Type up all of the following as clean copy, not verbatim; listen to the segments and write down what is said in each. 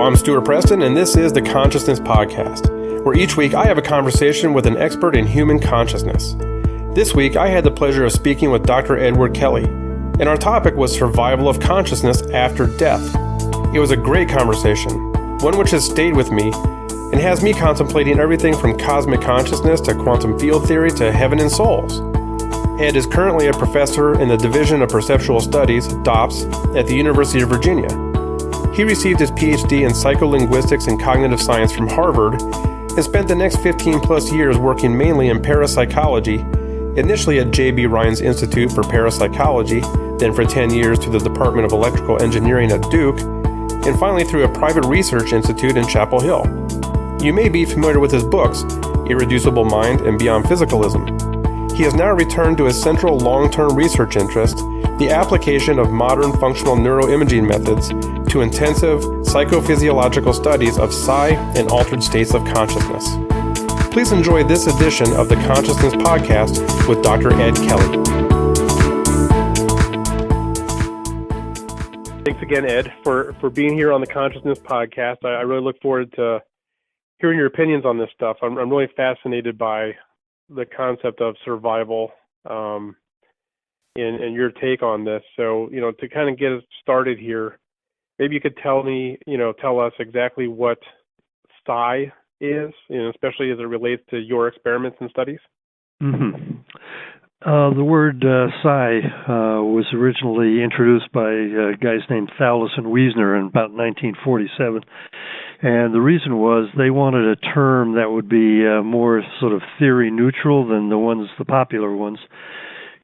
I'm Stuart Preston, and this is the Consciousness Podcast, where each week I have a conversation with an expert in human consciousness. This week, I had the pleasure of speaking with Dr. Edward Kelly, and our topic was survival of consciousness after death. It was a great conversation, one which has stayed with me and has me contemplating everything from cosmic consciousness to quantum field theory to heaven and souls. Ed is currently a professor in the Division of Perceptual Studies, DOPS, at the University of Virginia. He received his PhD in psycholinguistics and cognitive science from Harvard and spent the next 15 plus years working mainly in parapsychology, initially at J.B. Rhine's Institute for Parapsychology, then for 10 years to the Department of Electrical Engineering at Duke, and finally through a private research institute in Chapel Hill. You may be familiar with his books, Irreducible Mind and Beyond Physicalism. He has now returned to his central long-term research interest, the application of modern functional neuroimaging methods to intensive psychophysiological studies of psi and altered states of consciousness. Please enjoy this edition of the Consciousness Podcast with Dr. Ed Kelly. Thanks again, Ed, for being here on the Consciousness Podcast. I really look forward to hearing your opinions on this stuff. I'm really fascinated by the concept of survival and your take on this. So, to kind of get us started here, maybe you could tell us exactly what psi is, especially as it relates to your experiments and studies. Mm-hmm. The word psi was originally introduced by guys named Thales and Wiesner in about 1947. And the reason was they wanted a term that would be more sort of theory neutral than the popular ones.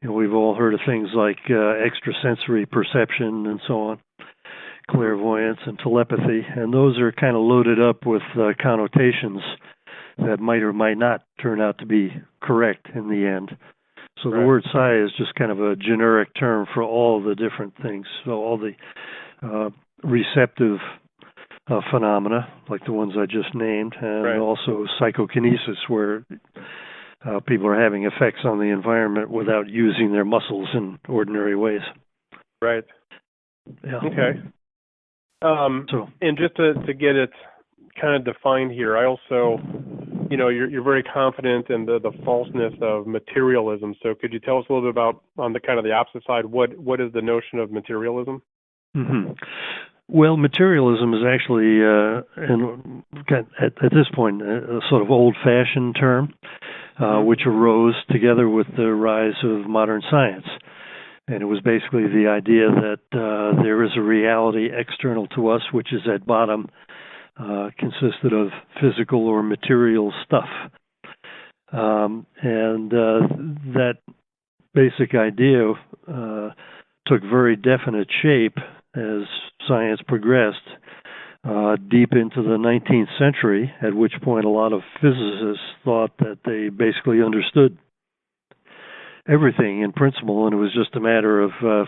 We've all heard of things like extrasensory perception and so on, clairvoyance and telepathy, and those are kind of loaded up with connotations that might or might not turn out to be correct in the end. So the word psi is just kind of a generic term for all the different things. So all the receptive phenomena, like the ones I just named, and also psychokinesis, where people are having effects on the environment without using their muscles in ordinary ways. Right. Yeah. Okay. And just to get it kind of defined here, I also, you're very confident in the falseness of materialism. So could you tell us a little bit about, on the kind of the opposite side, what is the notion of materialism? Mm-hmm. Well, materialism is actually, at this point, a sort of old-fashioned term, which arose together with the rise of modern science. And it was basically the idea that there is a reality external to us, which is at bottom consisted of physical or material stuff. And that basic idea took very definite shape as science progressed deep into the 19th century, at which point a lot of physicists thought that they basically understood everything in principle, and it was just a matter of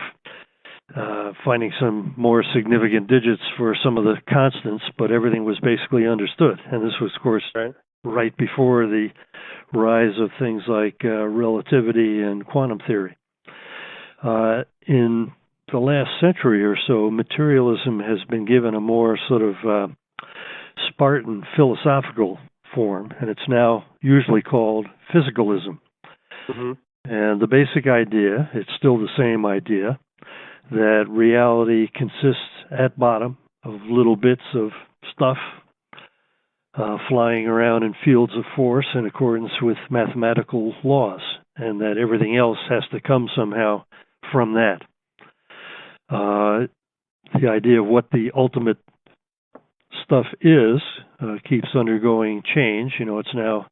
finding some more significant digits for some of the constants, but everything was basically understood. And this was, of course, right before the rise of things like relativity and quantum theory. In the last century or so, materialism has been given a more sort of Spartan philosophical form, and it's now usually called physicalism. Mm-hmm. And the basic idea, it's still the same idea, that reality consists at bottom of little bits of stuff flying around in fields of force in accordance with mathematical laws, and that everything else has to come somehow from that. The idea of what the ultimate stuff is keeps undergoing change. It's now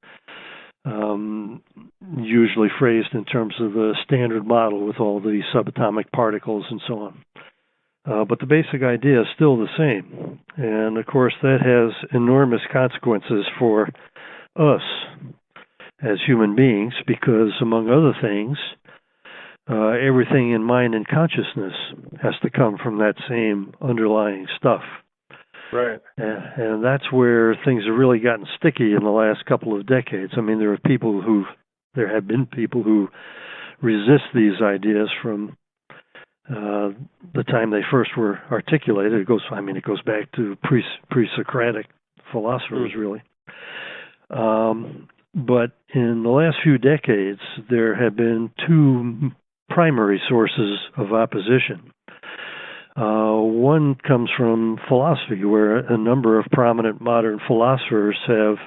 usually phrased in terms of the standard model with all the subatomic particles and so on. But the basic idea is still the same. And, of course, that has enormous consequences for us as human beings because, among other things, everything in mind and consciousness has to come from that same underlying stuff. Right. And that's where things have really gotten sticky in the last couple of decades. I mean, there have been people who resist these ideas from the time they first were articulated. It goes back to pre-Socratic philosophers, really. But in the last few decades, there have been two primary sources of opposition. One comes from philosophy, where a number of prominent modern philosophers have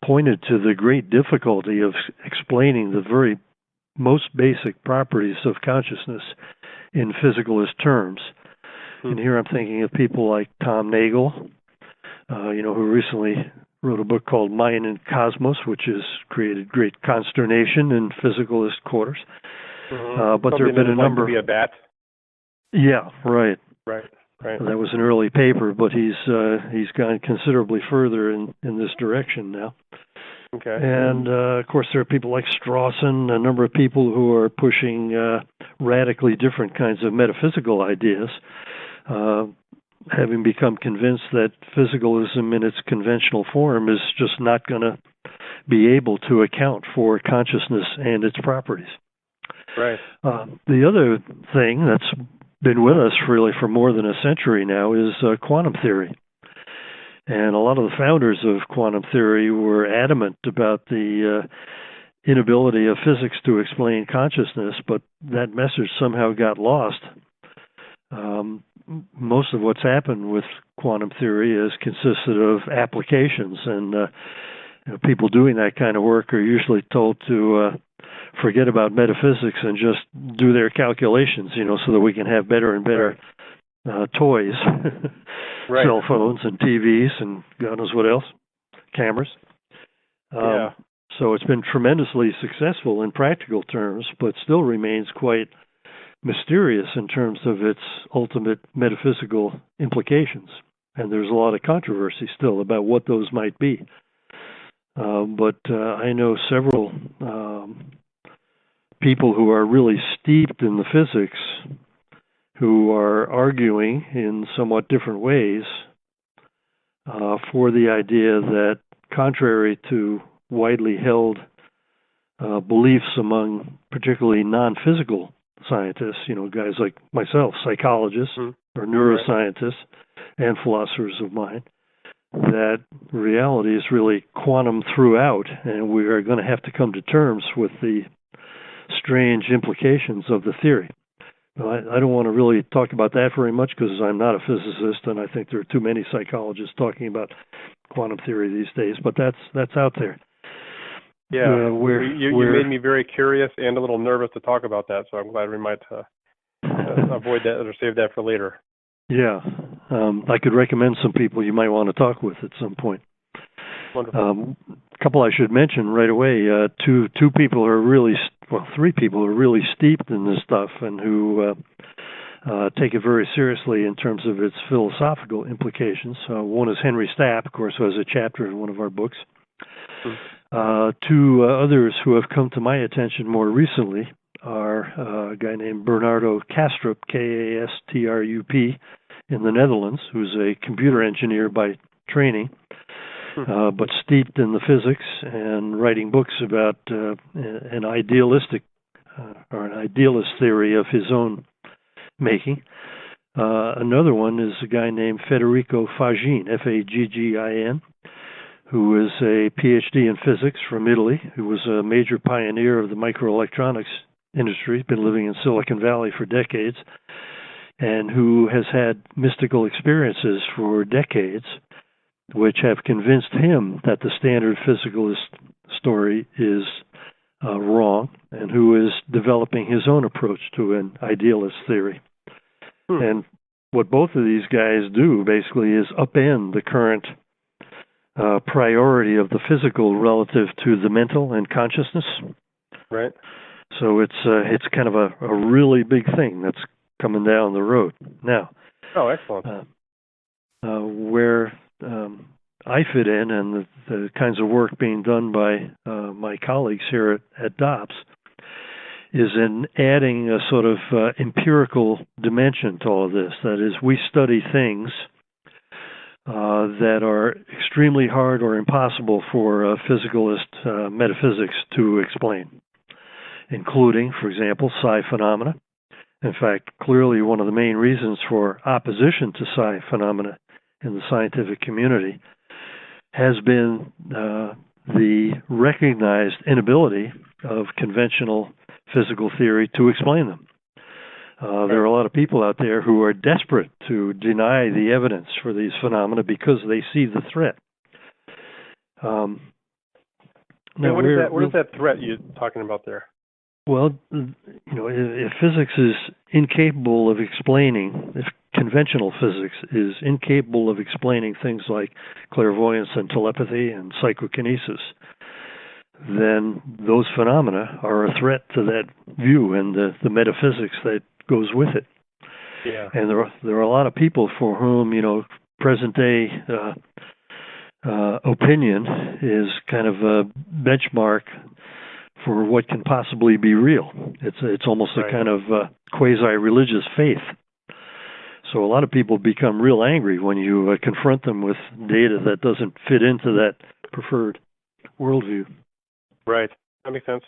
pointed to the great difficulty of explaining the very most basic properties of consciousness in physicalist terms. And here I'm thinking of people like Tom Nagel, who recently wrote a book called Mind and Cosmos, which has created great consternation in physicalist quarters. But there have been a number. To be a bat. Yeah, right. Right. That was an early paper, but he's gone considerably further in this direction now. Okay. And of course, there are people like Strawson, a number of people who are pushing radically different kinds of metaphysical ideas, having become convinced that physicalism in its conventional form is just not going to be able to account for consciousness and its properties. Right. The other thing that's been with us really for more than a century now is quantum theory. And a lot of the founders of quantum theory were adamant about the inability of physics to explain consciousness, but that message somehow got lost. Most of what's happened with quantum theory has consisted of applications, and people doing that kind of work are usually told to forget about metaphysics and just do their calculations, so that we can have better and better toys, right. Cell phones and TVs and God knows what else, cameras. So it's been tremendously successful in practical terms, but still remains quite mysterious in terms of its ultimate metaphysical implications. And there's a lot of controversy still about what those might be. But I know several people who are really steeped in the physics who are arguing in somewhat different ways for the idea that, contrary to widely held beliefs among particularly non-physical scientists, guys like myself, psychologists or neuroscientists and philosophers of mind, that reality is really quantum throughout, and we are going to have to come to terms with the strange implications of the theory. I don't want to really talk about that very much because I'm not a physicist, and I think there are too many psychologists talking about quantum theory these days, but that's out there. Yeah, you made me very curious and a little nervous to talk about that, so I'm glad we might avoid that or save that for later. Yeah, I could recommend some people you might want to talk with at some point. Wonderful. A couple I should mention right away. Two people are really, three people are really steeped in this stuff and who take it very seriously in terms of its philosophical implications. One is Henry Stapp, of course, who has a chapter in one of our books. Two others who have come to my attention more recently are a guy named Bernardo Kastrup, Kastrup, in the Netherlands, who's a computer engineer by training, but steeped in the physics and writing books about an idealistic or an idealist theory of his own making. Another one is a guy named Federico Faggin, Faggin, who is a PhD in physics from Italy, who was a major pioneer of the microelectronics industry, been living in Silicon Valley for decades, and who has had mystical experiences for decades, which have convinced him that the standard physicalist story is wrong, and who is developing his own approach to an idealist theory. And what both of these guys do basically is upend the current priority of the physical relative to the mental and consciousness. Right. So it's kind of a really big thing that's coming down the road now. Oh, excellent. Where I fit in, and the kinds of work being done by my colleagues here at DOPS, is in adding a sort of empirical dimension to all of this. That is, we study things that are extremely hard or impossible for physicalist metaphysics to explain, including, for example, psi phenomena In fact, clearly one of the main reasons for opposition to psi phenomena in the scientific community has been the recognized inability of conventional physical theory to explain them. There are a lot of people out there who are desperate to deny the evidence for these phenomena because they see the threat. Now, what is that threat you're talking about there? Well, if physics is incapable of explaining, if conventional physics is incapable of explaining things like clairvoyance and telepathy and psychokinesis, then those phenomena are a threat to that view and the metaphysics that goes with it. Yeah. And there are a lot of people for whom, present day opinion is kind of a benchmark for what can possibly be real. It's almost a kind of quasi-religious faith. So a lot of people become real angry when you confront them with data that doesn't fit into that preferred worldview. Right. That makes sense.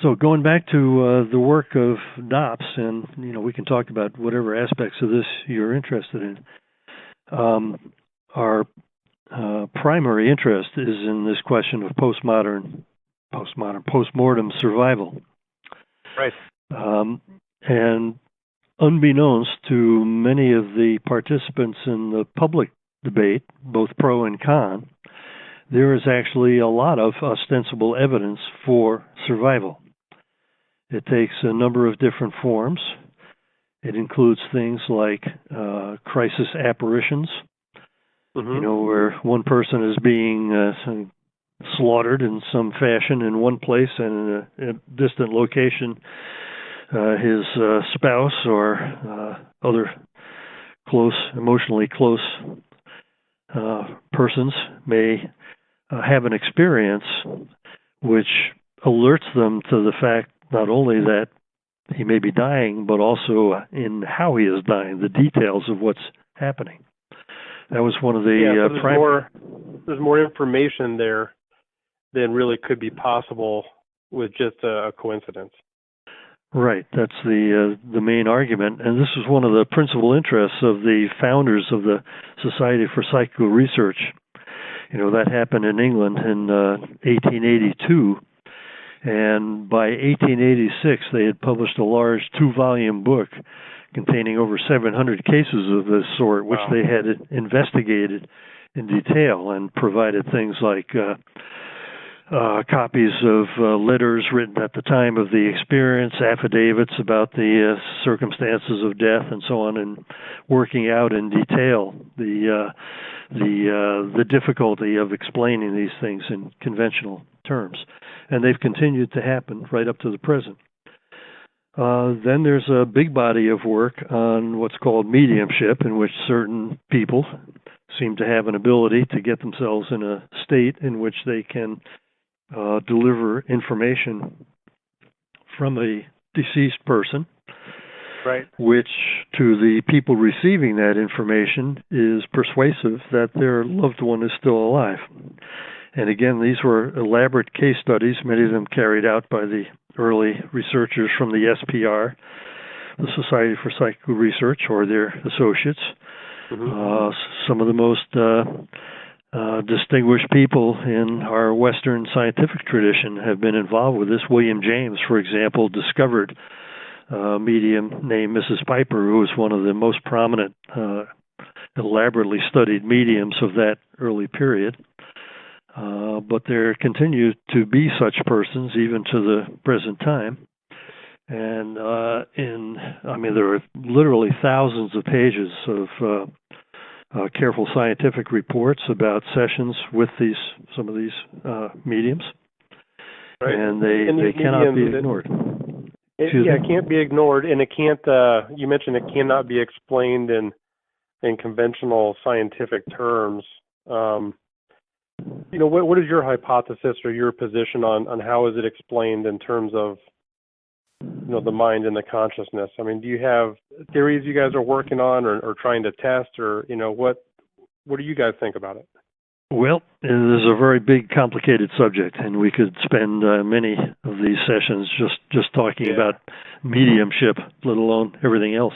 So going back to the work of DOPS, and we can talk about whatever aspects of this you're interested in. Our primary interest is in this question of postmortem survival. Right. And unbeknownst to many of the participants in the public debate, both pro and con, there is actually a lot of ostensible evidence for survival. It takes a number of different forms. It includes things like crisis apparitions, where one person is being slaughtered in some fashion in one place, and in a distant location, his spouse or other emotionally close persons may have an experience which alerts them to the fact not only that he may be dying, but also in how he is dying, the details of what's happening. That was one of the there's more information there than really could be possible with just a coincidence. Right. That's the main argument. And this was one of the principal interests of the founders of the Society for Psychical Research. That happened in England in 1882. And by 1886, they had published a large 2-volume book containing over 700 cases of this sort, which they had investigated in detail and provided things like copies of letters written at the time of the experience, affidavits about the circumstances of death, and so on, and working out in detail the difficulty of explaining these things in conventional terms. And they've continued to happen right up to the present. Then there's a big body of work on what's called mediumship, in which certain people seem to have an ability to get themselves in a state in which they can deliver information from a deceased person, right? Which to the people receiving that information is persuasive that their loved one is still alive. And again, these were elaborate case studies, many of them carried out by the early researchers from the SPR, the Society for Psychical Research, or their associates. Some of the most distinguished people in our Western scientific tradition have been involved with this. William James, for example, discovered a medium named Mrs. Piper, who was one of the most prominent, elaborately studied mediums of that early period. But there continue to be such persons even to the present time. And there are literally thousands of pages of careful scientific reports about sessions with some of these mediums, right. And they cannot be ignored. It can't be ignored, and it can't. You mentioned it cannot be explained in conventional scientific terms. What is your hypothesis or your position on how is it explained in terms of the mind and the consciousness? I mean, do you have theories you guys are working on or trying to test, or what do you guys think about it? Well, it is a very big, complicated subject, and we could spend many of these sessions just talking about mediumship, let alone everything else.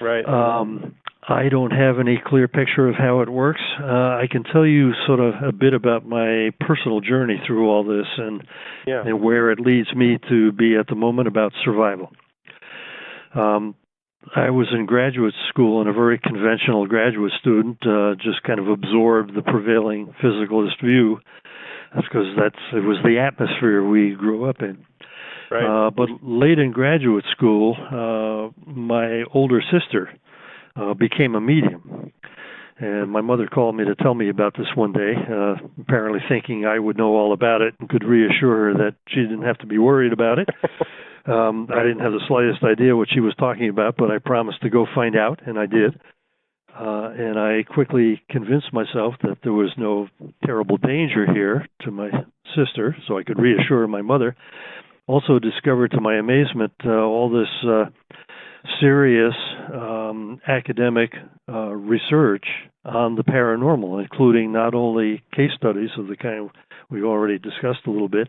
Right. I don't have any clear picture of how it works. I can tell you sort of a bit about my personal journey through all this and where it leads me to be at the moment about survival. I was in graduate school and a very conventional graduate student, just kind of absorbed the prevailing physicalist view. That's because it was the atmosphere we grew up in. Right. But late in graduate school, my older sister became a medium. And my mother called me to tell me about this one day, apparently thinking I would know all about it and could reassure her that she didn't have to be worried about it. I didn't have the slightest idea what she was talking about, but I promised to go find out, and I did. And I quickly convinced myself that there was no terrible danger here to my sister, so I could reassure my mother. Also discovered to my amazement all this serious academic research on the paranormal, including not only case studies of the kind we already discussed a little bit,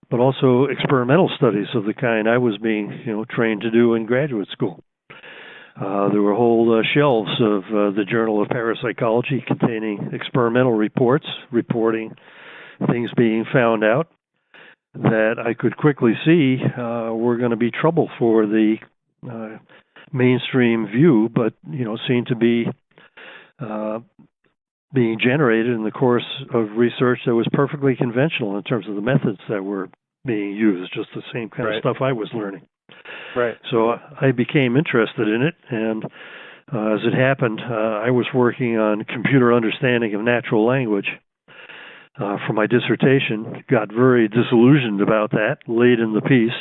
but also experimental studies of the kind I was being, trained to do in graduate school. There were whole shelves of the Journal of Parapsychology containing experimental reports reporting things being found out that I could quickly see were going to be trouble for the mainstream view, but seemed to be being generated in the course of research that was perfectly conventional in terms of the methods that were being used, just the same kind of stuff I was learning. Right. So I became interested in it, and as it happened, I was working on computer understanding of natural language for my dissertation. Got very disillusioned about that late in the piece.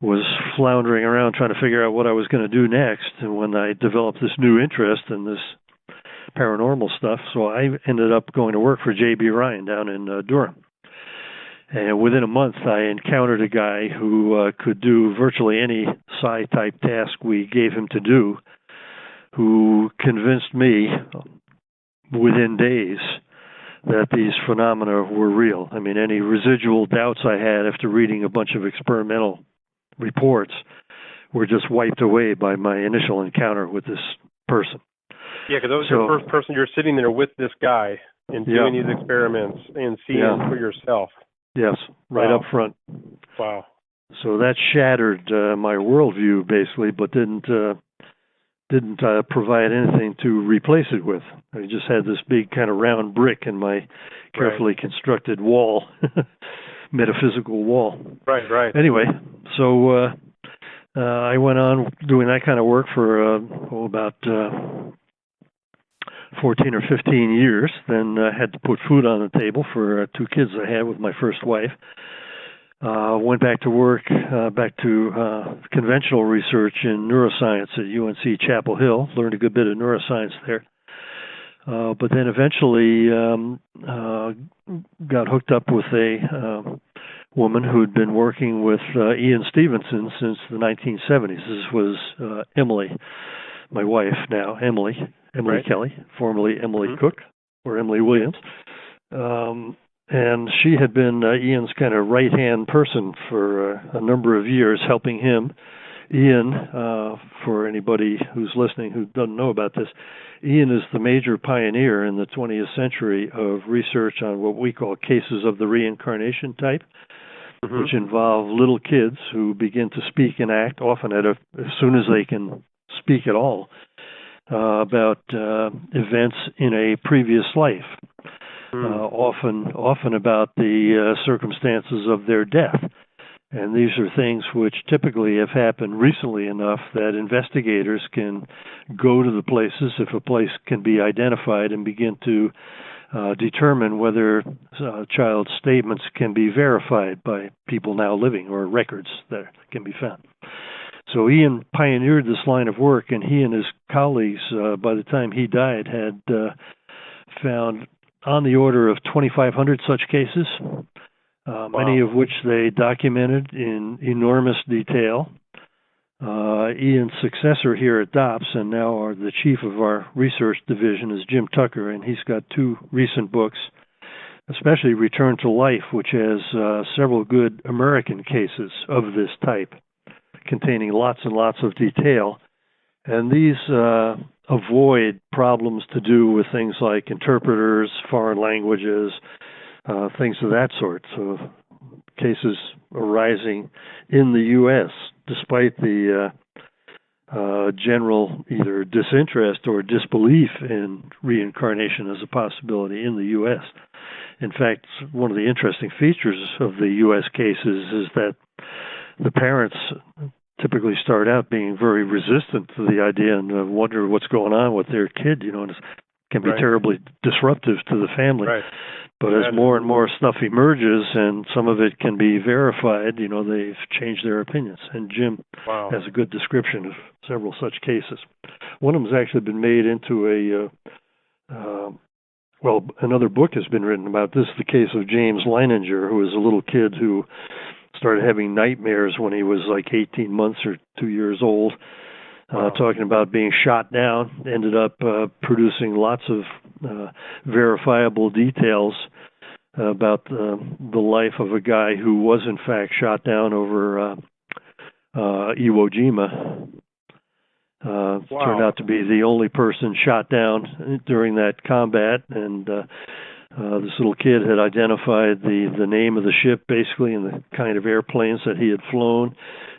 Was floundering around trying to figure out what I was going to do next, and when I developed this new interest in this paranormal stuff, so I ended up going to work for J.B. Ryan down in Durham. And within a month, I encountered a guy who could do virtually any psi-type task we gave him to do, who convinced me within days that these phenomena were real. I mean, any residual doubts I had after reading a bunch of experimental reports were just wiped away by my initial encounter with this person. Yeah, because that was your first person. You're sitting there with this guy and doing these experiments and seeing for yourself. Yes, right up front. Wow. So that shattered my worldview, basically, but didn't provide anything to replace it with. I just had this big kind of round brick in my carefully constructed wall, metaphysical wall. Right. Anyway, so I went on doing that kind of work for about 14 or 15 years, then had to put food on the table for two kids I had with my first wife. Went back to work, back to conventional research in neuroscience at UNC Chapel Hill, learned a good bit of neuroscience there. But then eventually got hooked up with a woman who'd been working with Ian Stevenson since the 1970s. This was Emily, my wife now, Emily Kelly, formerly Emily Cook, or Emily Williams. And she had been Ian's kind of right-hand person for a number of years, helping him. Ian, for anybody who's listening who doesn't know about this, Ian is the major pioneer in the 20th century of research on what we call cases of the reincarnation type, which involve little kids who begin to speak and act, often as soon as they can speak at all, about events in a previous life, often about the circumstances of their death. And these are things which typically have happened recently enough that investigators can go to the places, if a place can be identified, and begin to determine whether a child's statements can be verified by people now living or records that can be found. So Ian pioneered this line of work, and he and his colleagues, by the time he died, had found on the order of 2,500 such cases, many of which they documented in enormous detail. Ian's successor here at DOPS, and now the chief of our research division, is Jim Tucker, and he's got two recent books, especially Return to Life, which has several good American cases of this type, containing lots and lots of detail. And these avoid problems to do with things like interpreters, foreign languages, things of that sort. So cases arising in the U.S., despite the general either disinterest or disbelief in reincarnation as a possibility in the U.S. In fact, one of the interesting features of the U.S. cases is that the parents typically start out being very resistant to the idea and wonder what's going on with their kid, and it can be terribly disruptive to the family. Right. But as more and more stuff emerges and some of it can be verified, they've changed their opinions. And Jim has a good description of several such cases. One of them has actually been made into another book has been written about this. The case of James Leininger, who was a little kid who started having nightmares when he was like 18 months or 2 years old, talking about being shot down, ended up producing lots of verifiable details about the life of a guy who was in fact shot down over Iwo Jima. Turned out to be the only person shot down during that combat, and this little kid had identified the name of the ship, basically, and the kind of airplanes that he had flown,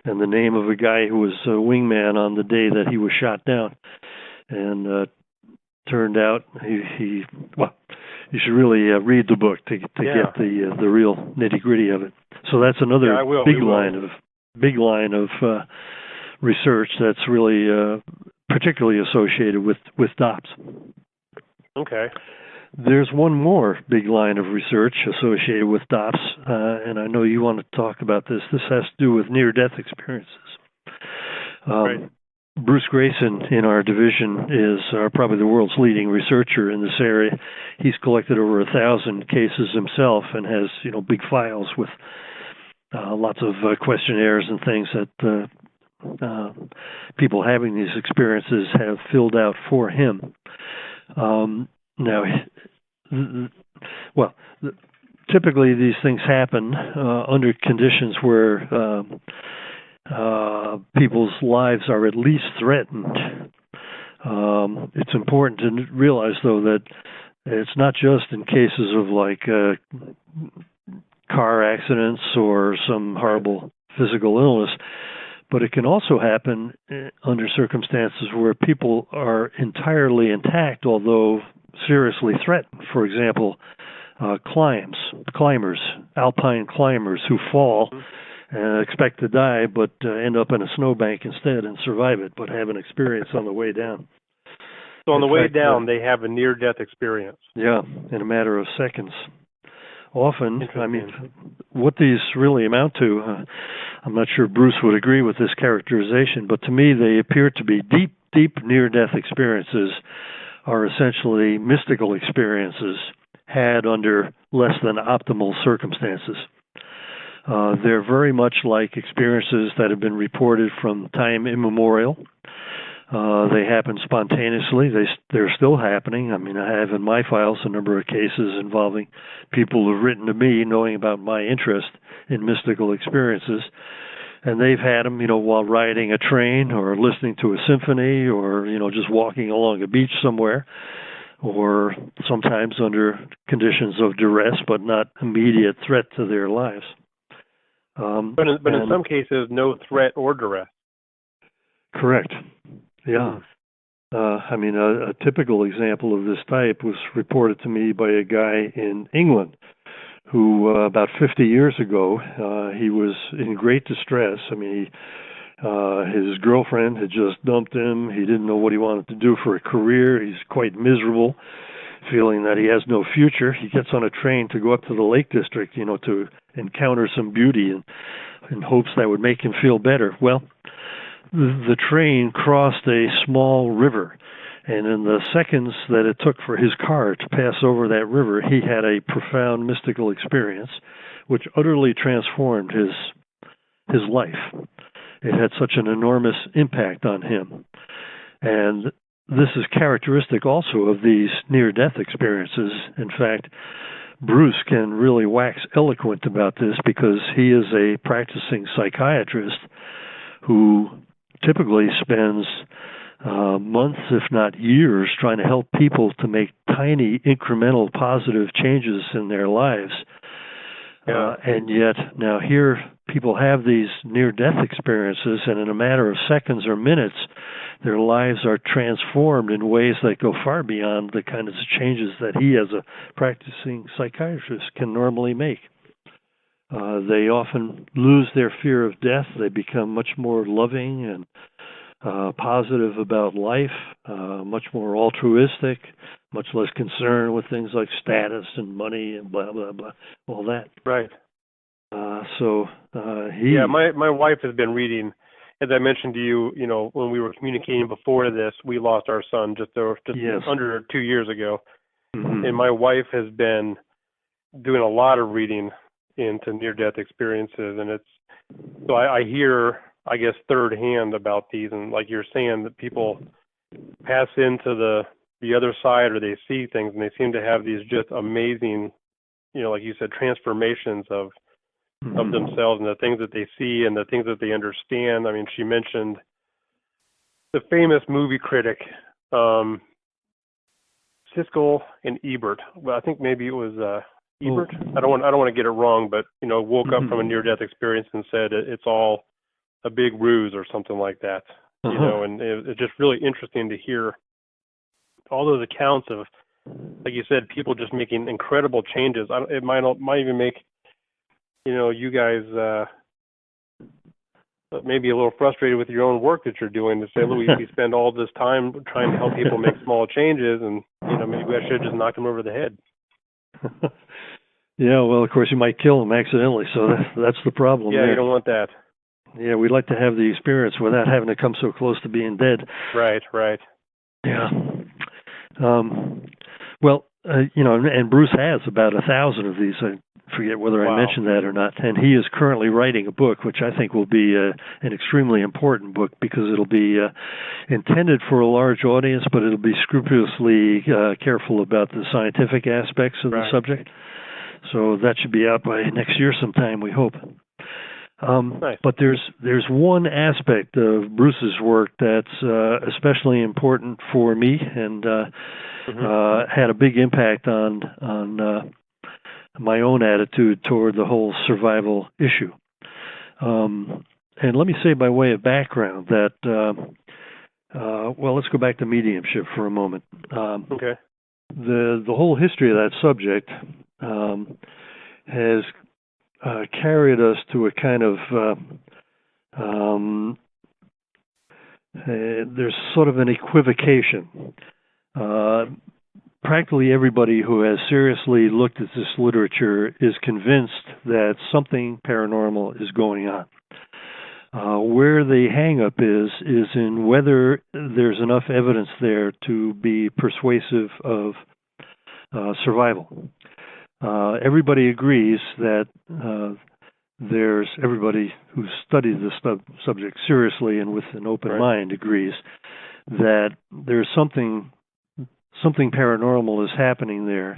and the name of a guy who was a wingman on the day that he was shot down. And turned out you should really read the book to get the real nitty gritty of it. So that's another big line of research that's really particularly associated with DOPS. Okay. There's one more big line of research associated with DOPS, and I know you want to talk about this. This has to do with near-death experiences. Right. Bruce Grayson in our division is probably the world's leading researcher in this area. He's collected over 1,000 cases himself and has, big files with lots of questionnaires and things that people having these experiences have filled out for him. Typically these things happen under conditions where people's lives are at least threatened. It's important to realize, though, that it's not just in cases of like car accidents or some horrible physical illness, but it can also happen under circumstances where people are entirely intact, although seriously threatened. For example, climbers, alpine climbers who fall and expect to die, but end up in a snowbank instead and survive it, but have an experience on the way down. So on the way down, they have a near-death experience. Yeah, in a matter of seconds. Often, what these really amount to, I'm not sure Bruce would agree with this characterization, but to me they appear to be deep near-death experiences are essentially mystical experiences had under less than optimal circumstances. They're very much like experiences that have been reported from time immemorial. They happen spontaneously. They're still happening. I have in my files a number of cases involving people who've written to me knowing about my interest in mystical experiences. And they've had them, while riding a train or listening to a symphony or, just walking along a beach somewhere, or sometimes under conditions of duress but not immediate threat to their lives. But in some cases, no threat or duress. Correct. Yeah. A typical example of this type was reported to me by a guy in England who, about 50 years ago, he was in great distress. His girlfriend had just dumped him. He didn't know what he wanted to do for a career. He's quite miserable, feeling that he has no future. He gets on a train to go up to the Lake District, to encounter some beauty and in hopes that would make him feel better. Well, the train crossed a small river, and in the seconds that it took for his car to pass over that river, he had a profound mystical experience which utterly transformed his life. it had such an enormous impact on him. And this is characteristic also of these near-death experiences. In fact, Bruce can really wax eloquent about this because he is a practicing psychiatrist who typically spends months, if not years, trying to help people to make tiny, incremental, positive changes in their lives. And yet, now here, people have these near-death experiences, and in a matter of seconds or minutes, their lives are transformed in ways that go far beyond the kinds of changes that he, as a practicing psychiatrist, can normally make. They often lose their fear of death. They become much more loving and positive about life, much more altruistic, much less concerned with things like status and money and blah, blah, blah, all that. Right. My wife has been reading, as I mentioned to you, when we were communicating before this, we lost our son just under 2 years ago. Mm-hmm. And my wife has been doing a lot of reading into near-death experiences, and so I hear, I guess, third hand about these, and like you're saying, that people pass into the other side, or they see things, and they seem to have these just amazing, like you said, transformations of themselves and the things that they see and the things that they understand. I mean, she mentioned the famous movie critic, Siskel and Ebert. Well, I think maybe it was Ebert. I don't want to get it wrong, but woke up from a near-death experience and said it's all a big ruse or something like that. And it's just really interesting to hear all those accounts of, like you said, people just making incredible changes. It might even make you guys maybe a little frustrated with your own work that you're doing, to say, look, we spend all this time trying to help people make small changes, and maybe I should have just knocked them over the head. Yeah, well, of course, you might kill them accidentally, so that's the problem. Yeah, there. You don't want that. Yeah, we'd like to have the experience without having to come so close to being dead. Right. Yeah. And Bruce has about 1,000 of these. I forget whether I mentioned that or not. And he is currently writing a book, which I think will be an extremely important book, because it'll be intended for a large audience, but it'll be scrupulously careful about the scientific aspects of the subject. So that should be out by next year sometime, we hope. Nice. But there's one aspect of Bruce's work that's especially important for me, and had a big impact on my own attitude toward the whole survival issue. And let me say, by way of background, that let's go back to mediumship for a moment. Okay. The whole history of that subject has carried us to a kind of there's sort of an equivocation. Practically everybody who has seriously looked at this literature is convinced that something paranormal is going on. Where the hang-up is in whether there's enough evidence there to be persuasive of survival. Everybody agrees that everybody who's studied this subject seriously and with an open mind agrees that there's something paranormal is happening there,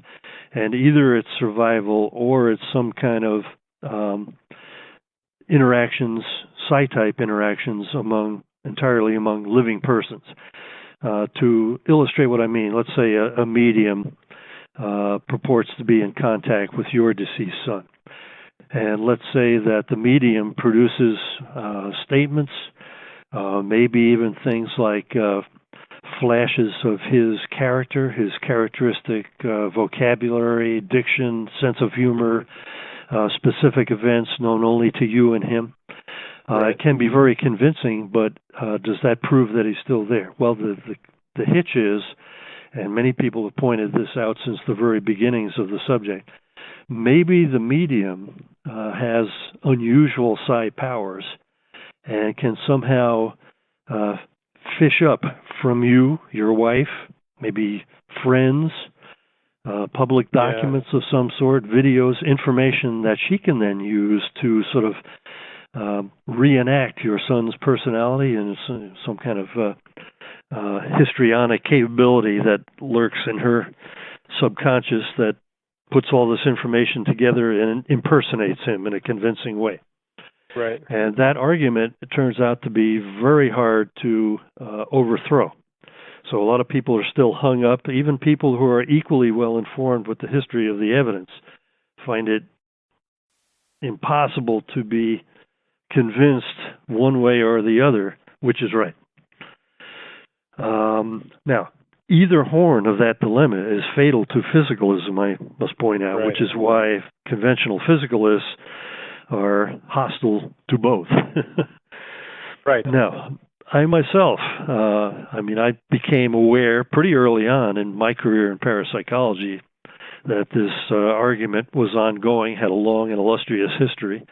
and either it's survival or it's some kind of interactions, psi-type interactions entirely among living persons. To illustrate what I mean, let's say a medium purports to be in contact with your deceased son. And let's say that the medium produces statements, maybe even things like flashes of his character, his characteristic vocabulary, diction, sense of humor, specific events known only to you and him. It can be very convincing, but does that prove that he's still there? Well, the hitch is, and many people have pointed this out since the very beginnings of the subject, maybe the medium has unusual psi powers and can somehow fish up from you, your wife, maybe friends, public documents of some sort, videos, information that she can then use to sort of reenact your son's personality and some kind of histrionic capability that lurks in her subconscious that puts all this information together and impersonates him in a convincing way. Right. And that argument, it turns out to be very hard to overthrow. So a lot of people are still hung up. Even people who are equally well informed with the history of the evidence find it impossible to be convinced one way or the other which is right. Now, either horn of that dilemma is fatal to physicalism, I must point out, which is why conventional physicalists are hostile to both. Right. Now, I myself, I became aware pretty early on in my career in parapsychology that this argument was ongoing, had a long and illustrious history,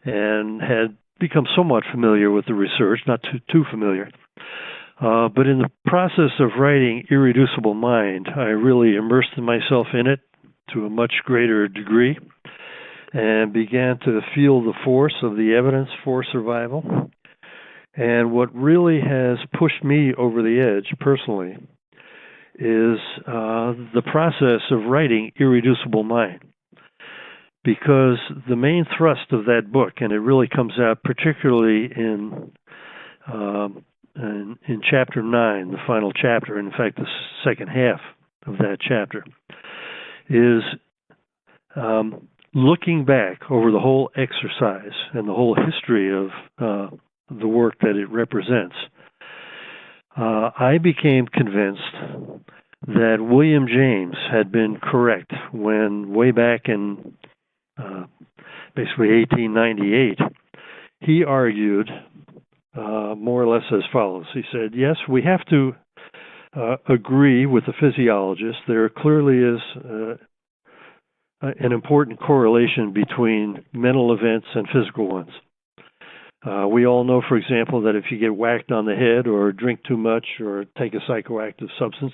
and had become somewhat familiar with the research, not too familiar. But in the process of writing Irreducible Mind, I really immersed myself in it to a much greater degree and began to feel the force of the evidence for survival. And what really has pushed me over the edge personally is the process of writing Irreducible Mind. Because the main thrust of that book, and it really comes out particularly in Chapter 9, the final chapter, in fact, the second half of that chapter, is looking back over the whole exercise and the whole history of the work that it represents. I became convinced that William James had been correct when, way back in basically 1898, he argued more or less as follows. He said, yes, we have to agree with the physiologists. There clearly is an important correlation between mental events and physical ones. We all know, for example, that if you get whacked on the head or drink too much or take a psychoactive substance,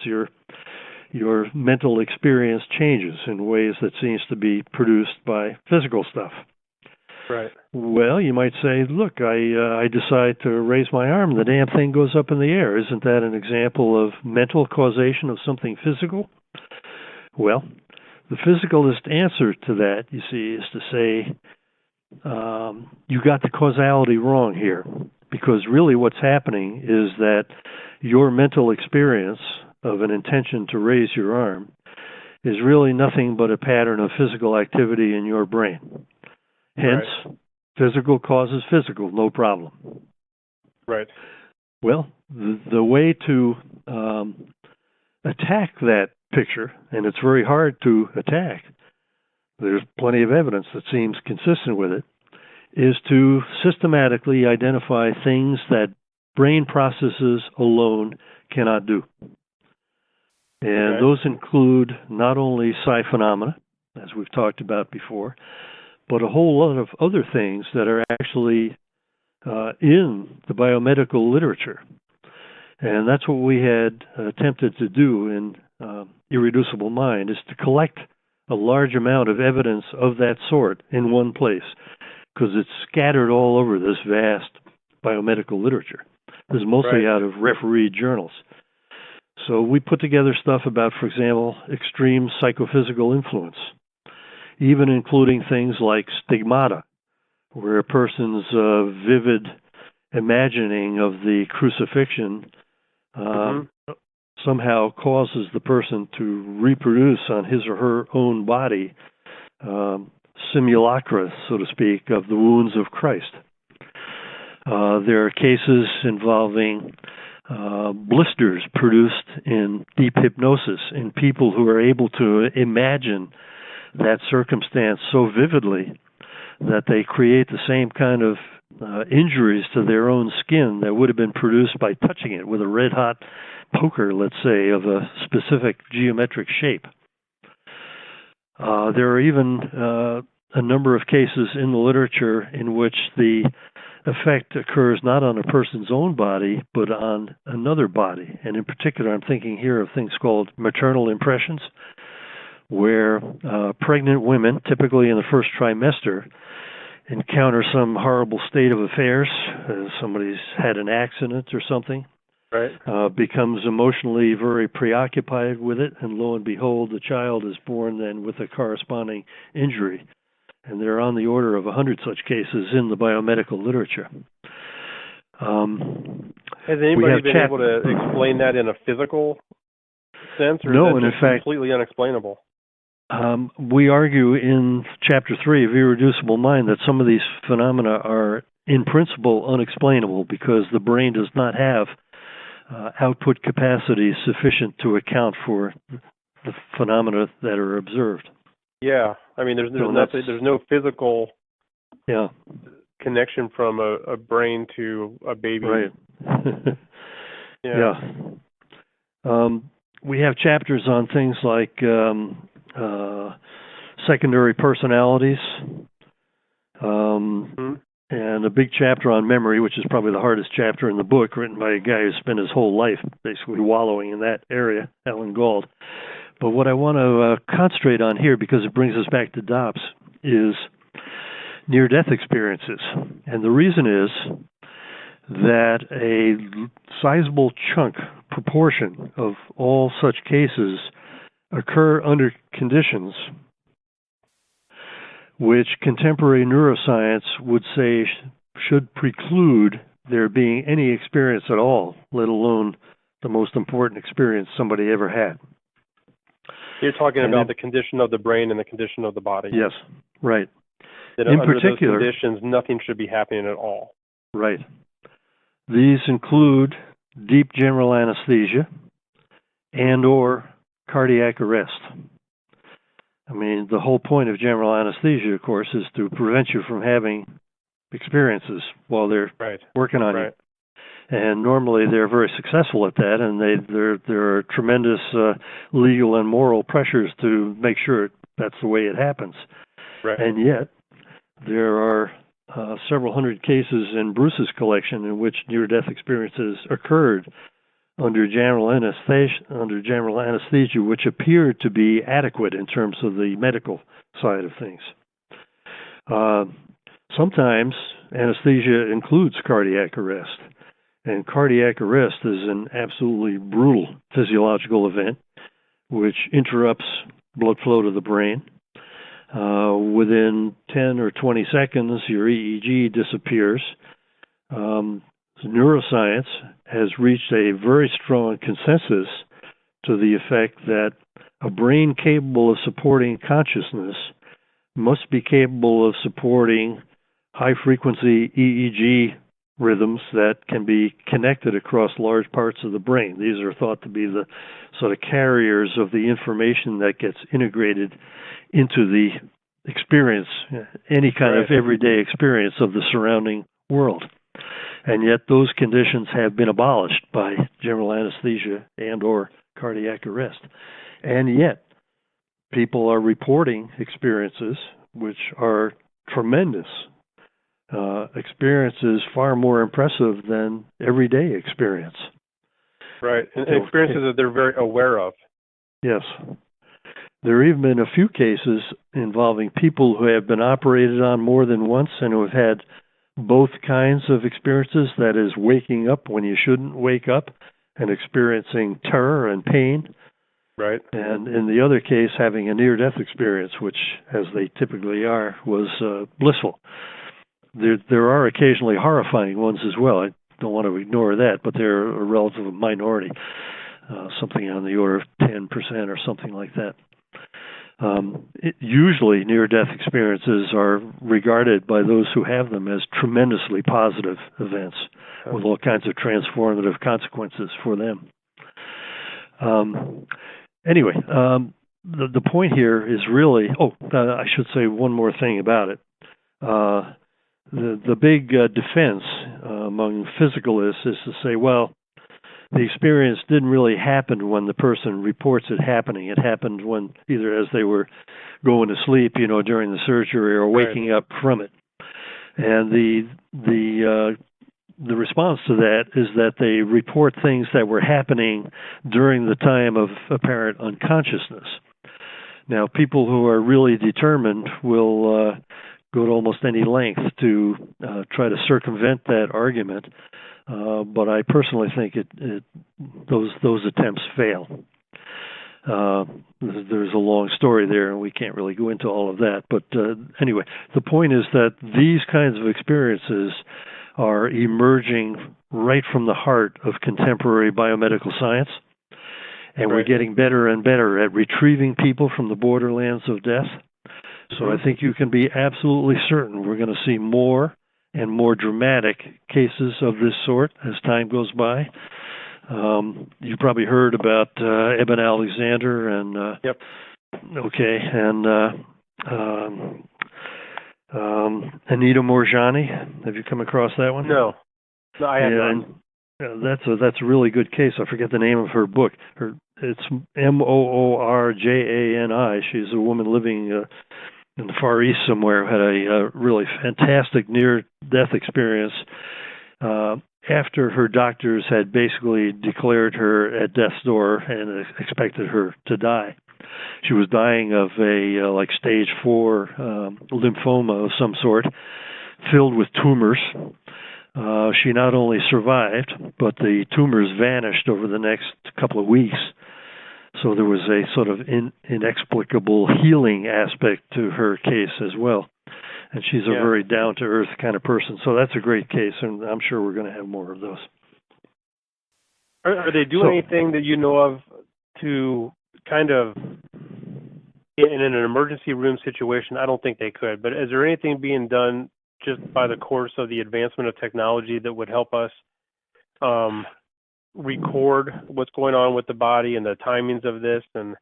your mental experience changes in ways that seems to be produced by physical stuff. Right. Well, you might say, look, I decide to raise my arm, the damn thing goes up in the air. Isn't that an example of mental causation of something physical? Well, the physicalist answer to that, you see, is to say, you got the causality wrong here, because really what's happening is that your mental experience of an intention to raise your arm is really nothing but a pattern of physical activity in your brain. Hence, physical causes physical, no problem. Right. Well, the way to attack that picture, and it's very hard to attack, there's plenty of evidence that seems consistent with it, is to systematically identify things that brain processes alone cannot do. And those include not only psi phenomena, as we've talked about before, but a whole lot of other things that are actually in the biomedical literature. And that's what we had attempted to do in Irreducible Mind, is to collect a large amount of evidence of that sort in one place, because it's scattered all over this vast biomedical literature. This is mostly out of refereed journals. So we put together stuff about, for example, extreme psychophysical influence, even including things like stigmata, where a person's vivid imagining of the crucifixion somehow causes the person to reproduce on his or her own body simulacra, so to speak, of the wounds of Christ. There are cases involving blisters produced in deep hypnosis in people who are able to imagine that circumstance so vividly that they create the same kind of injuries to their own skin that would have been produced by touching it with a red-hot poker, let's say, of a specific geometric shape. There are even a number of cases in the literature in which the effect occurs not on a person's own body, but on another body. And in particular, I'm thinking here of things called maternal impressions, where pregnant women, typically in the first trimester, encounter some horrible state of affairs, somebody's had an accident or something, right, becomes emotionally very preoccupied with it, and lo and behold, the child is born then with a corresponding injury. And there are on the order of 100 such cases in the biomedical literature. Has anybody been able to explain that in a physical sense, or no, is that and in fact, completely unexplainable? We argue in Chapter 3 of Irreducible Mind that some of these phenomena are, in principle, unexplainable because the brain does not have output capacity sufficient to account for the phenomena that are observed. Yeah, I mean, there's no physical connection from a brain to a baby. Right. Yeah. We have chapters on things like secondary personalities, and a big chapter on memory, which is probably the hardest chapter in the book, written by a guy who spent his whole life basically wallowing in that area, Alan Gauld. But what I want to concentrate on here, because it brings us back to Dobbs, is near-death experiences. And the reason is that a sizable proportion of all such cases occur under conditions which contemporary neuroscience would say should preclude there being any experience at all, let alone the most important experience somebody ever had. You're talking about the condition of the brain and the condition of the body. Yes, right. That in under particular, those conditions, nothing should be happening at all. Right. These include deep general anesthesia and or cardiac arrest. I mean, the whole point of general anesthesia, of course, is to prevent you from having experiences while they're working on you. And normally they're very successful at that, and there are tremendous legal and moral pressures to make sure that's the way it happens. Right. And yet, there are several hundred cases in Bruce's collection in which near-death experiences occurred under general anesthesia, which appeared to be adequate in terms of the medical side of things. Sometimes anesthesia includes cardiac arrest, and cardiac arrest is an absolutely brutal physiological event which interrupts blood flow to the brain. Within 10 or 20 seconds, your EEG disappears. Neuroscience has reached a very strong consensus to the effect that a brain capable of supporting consciousness must be capable of supporting high-frequency EEG rhythms that can be connected across large parts of the brain. These are thought to be the sort of carriers of the information that gets integrated into the experience, any kind of everyday experience of the surrounding world. And yet those conditions have been abolished by general anesthesia and or cardiac arrest. And yet people are reporting experiences which are tremendous, experiences far more impressive than everyday experience. Right, and experiences that they're very aware of. Yes. There have even been a few cases involving people who have been operated on more than once and who have had both kinds of experiences, that is, waking up when you shouldn't wake up and experiencing terror and pain. Right. And in the other case, having a near-death experience, which, as they typically are, was blissful. There are occasionally horrifying ones as well. I don't want to ignore that, but they're a relative minority, something on the order of 10% or something like that. Usually, near-death experiences are regarded by those who have them as tremendously positive events with all kinds of transformative consequences for them. Anyway, the point here is really, I should say one more thing about it. The big defense among physicalists is to say, well, the experience didn't really happen when the person reports it happening. It happened when either as they were going to sleep, during the surgery, or waking up from it. And the response to that is that they report things that were happening during the time of apparent unconsciousness. Now, people who are really determined will go to almost any length to try to circumvent that argument. But I personally think those attempts fail. There's a long story there, and we can't really go into all of that. But anyway, the point is that these kinds of experiences are emerging right from the heart of contemporary biomedical science. And we're getting better and better at retrieving people from the borderlands of death. So I think you can be absolutely certain we're going to see more and more dramatic cases of this sort as time goes by. You probably heard about Eben Alexander and Anita Mor J Ani. Have you come across that one? No, I haven't. That's a really good case. I forget the name of her book. It's Mor J Ani. She's a woman living in the Far East somewhere who had a really fantastic near-death experience after her doctors had basically declared her at death's door and expected her to die. She was dying of a like stage 4 lymphoma of some sort, filled with tumors. She not only survived, but the tumors vanished over the next couple of weeks. So there was a sort of inexplicable healing aspect to her case as well. And she's a very down-to-earth kind of person. So that's a great case, and I'm sure we're going to have more of those. Are they doing anything that you know of to kind of, in an emergency room situation? I don't think they could, but is there anything being done just by the course of the advancement of technology that would help us record what's going on with the body and the timings of this? And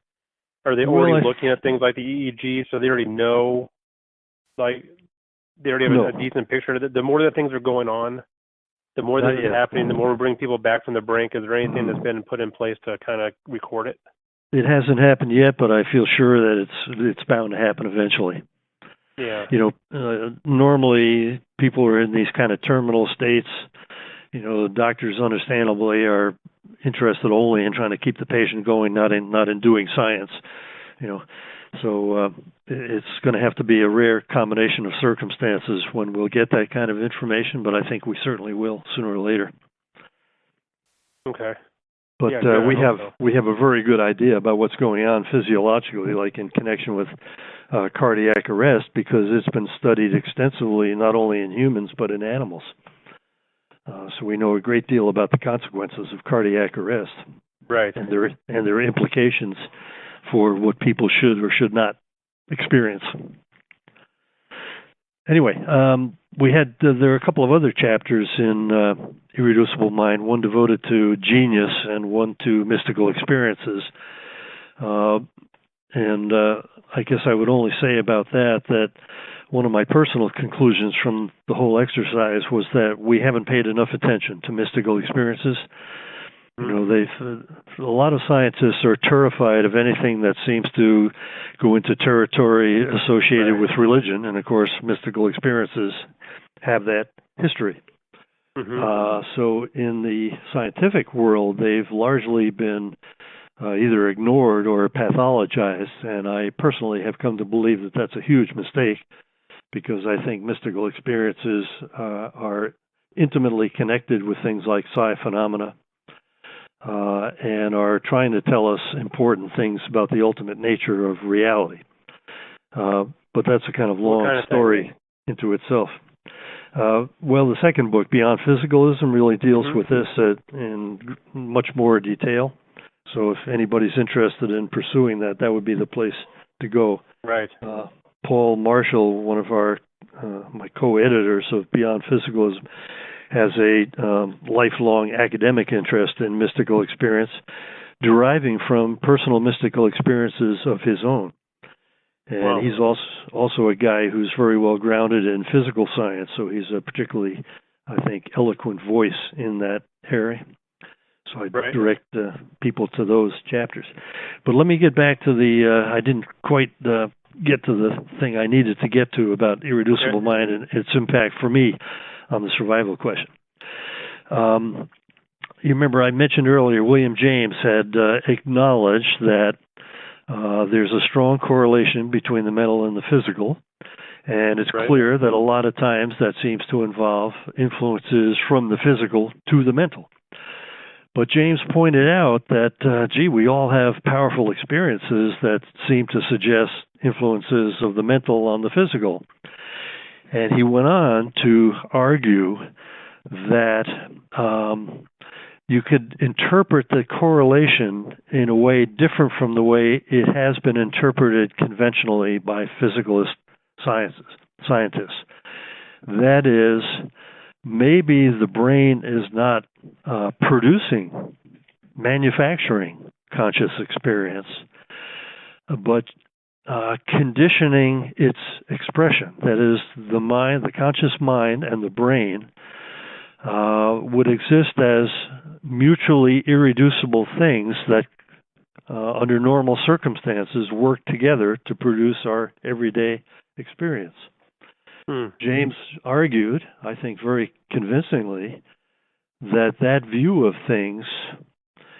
are they already looking at things like the EEG, so they already know, like they already have a decent picture? The more that things are going on, the more that is happening, the more we bring people back from the brink. Is there anything that's been put in place to kind of record it? It hasn't happened yet, but I feel sure that it's bound to happen eventually. Yeah. Normally people are in these kind of terminal states. The doctors understandably are interested only in trying to keep the patient going, not in doing science. So it's going to have to be a rare combination of circumstances when we'll get that kind of information, but I think we certainly will sooner or later. Okay. But we have a very good idea about what's going on physiologically, like in connection with cardiac arrest, because it's been studied extensively not only in humans but in animals. So we know a great deal about the consequences of cardiac arrest, right? And their implications for what people should or should not experience. Anyway, there are a couple of other chapters in Irreducible Mind, one devoted to genius and one to mystical experiences. And I guess I would only say about that one of my personal conclusions from the whole exercise was that we haven't paid enough attention to mystical experiences. A lot of scientists are terrified of anything that seems to go into territory associated with religion, and of course, mystical experiences have that history. So in the scientific world, they've largely been either ignored or pathologized, and I personally have come to believe that that's a huge mistake, because I think mystical experiences are intimately connected with things like psi phenomena, and are trying to tell us important things about the ultimate nature of reality. But that's a kind of long story into itself. Well, the second book, Beyond Physicalism, really deals with this in much more detail. So if anybody's interested in pursuing that, that would be the place to go. Right. Paul Marshall, one of my co-editors of Beyond Physicalism, has a lifelong academic interest in mystical experience, deriving from personal mystical experiences of his own. And he's also a guy who's very well grounded in physical science, so he's a particularly, I think, eloquent voice in that area. So I direct people to those chapters. But let me get back to I didn't quite get to the thing I needed to get to about Irreducible Mind and its impact for me on the survival question. You remember I mentioned earlier William James had acknowledged that there's a strong correlation between the mental and the physical, And it's clear that a lot of times that seems to involve influences from the physical to the mental. But James pointed out that, we all have powerful experiences that seem to suggest influences of the mental on the physical. And he went on to argue that you could interpret the correlation in a way different from the way it has been interpreted conventionally by physicalist scientists. That is, maybe the brain is not manufacturing conscious experience, but conditioning its expression. That is, the mind, the conscious mind, and the brain would exist as mutually irreducible things that, under normal circumstances, work together to produce our everyday experience. James argued, I think very convincingly, that view of things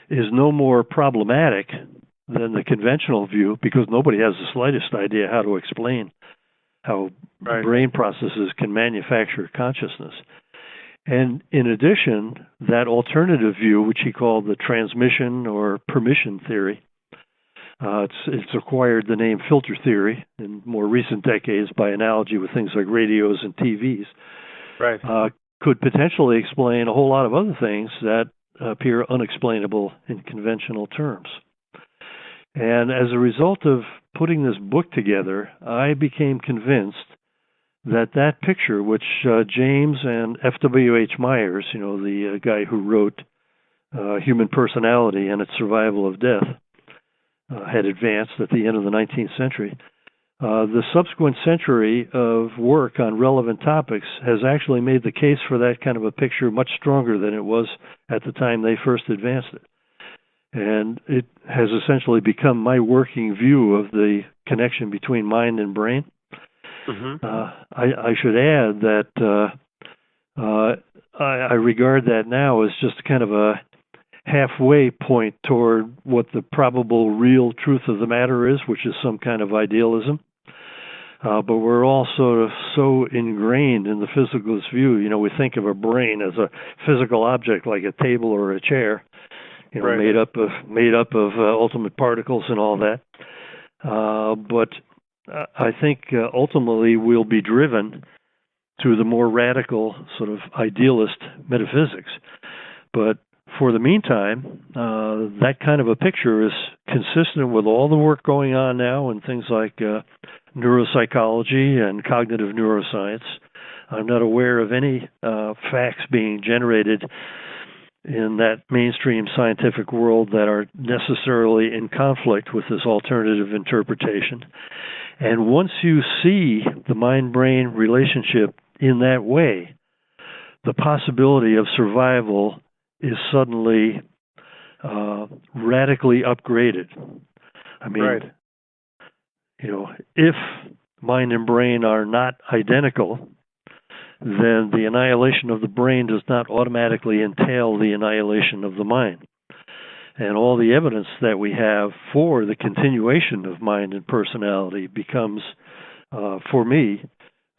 is no more problematic than the conventional view, because nobody has the slightest idea how to explain how brain processes can manufacture consciousness. And in addition, that alternative view, which he called the transmission or permission theory, it's acquired the name filter theory in more recent decades by analogy with things like radios and TVs, could potentially explain a whole lot of other things that appear unexplainable in conventional terms. And as a result of putting this book together, I became convinced that picture, which James and F.W.H. Myers, the guy who wrote Human Personality and Its Survival of Death, had advanced at the end of the 19th century, the subsequent century of work on relevant topics has actually made the case for that kind of a picture much stronger than it was at the time they first advanced it. And it has essentially become my working view of the connection between mind and brain. I should add that I regard that now as just kind of a halfway point toward what the probable real truth of the matter is, which is some kind of idealism. But we're all sort of so ingrained in the physicalist view. We think of a brain as a physical object like a table or a chair, made up of ultimate particles and all that. But I think ultimately we'll be driven to the more radical sort of idealist metaphysics. But for the meantime, that kind of a picture is consistent with all the work going on now in things like neuropsychology and cognitive neuroscience. I'm not aware of any facts being generated in that mainstream scientific world that are necessarily in conflict with this alternative interpretation. And once you see the mind-brain relationship in that way, the possibility of survival is suddenly radically upgraded. I mean, if mind and brain are not identical, then the annihilation of the brain does not automatically entail the annihilation of the mind. And all the evidence that we have for the continuation of mind and personality becomes, for me,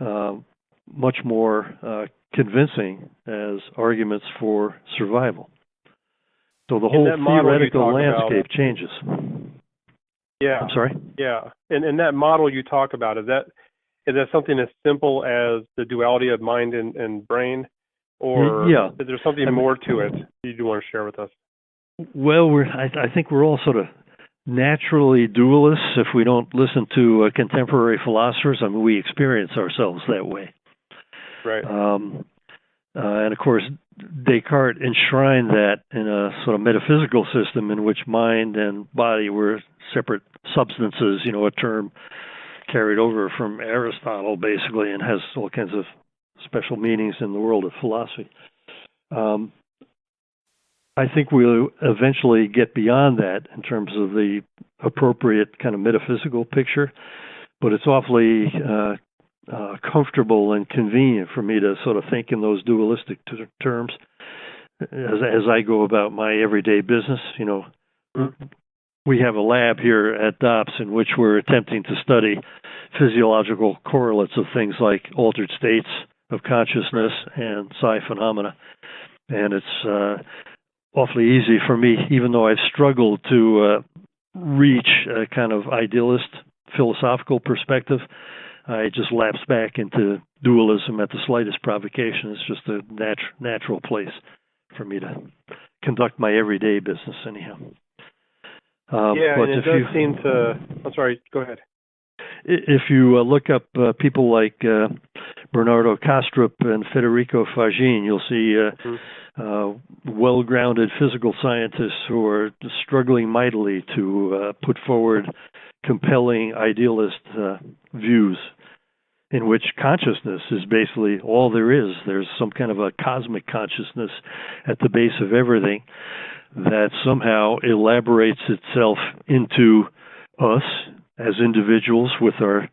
much more convincing as arguments for survival. So the whole theoretical landscape changes. Yeah. I'm sorry? Yeah. And that model you talk about, is that something as simple as the duality of mind and brain? Or is there something more to it you do want to share with us? Well, I think we're all sort of naturally dualists if we don't listen to contemporary philosophers. I mean, we experience ourselves that way. Right. And of course, Descartes enshrined that in a sort of metaphysical system in which mind and body were separate substances, a term carried over from Aristotle, basically, and has all kinds of special meanings in the world of philosophy. I think we'll eventually get beyond that in terms of the appropriate kind of metaphysical picture, but it's awfully comfortable and convenient for me to sort of think in those dualistic terms as I go about my everyday business. we have a lab here at DOPS in which we're attempting to study physiological correlates of things like altered states of consciousness and psi phenomena. And it's awfully easy for me, even though I've struggled to reach a kind of idealist philosophical perspective. I just lapse back into dualism at the slightest provocation. It's just a natural place for me to conduct my everyday business anyhow. And it does seem to... I'm sorry, go ahead. If you look up people like Bernardo Kastrup and Federico Fagin, you'll see well-grounded physical scientists who are struggling mightily to put forward compelling idealist views in which consciousness is basically all there is. There's some kind of a cosmic consciousness at the base of everything that somehow elaborates itself into us as individuals with our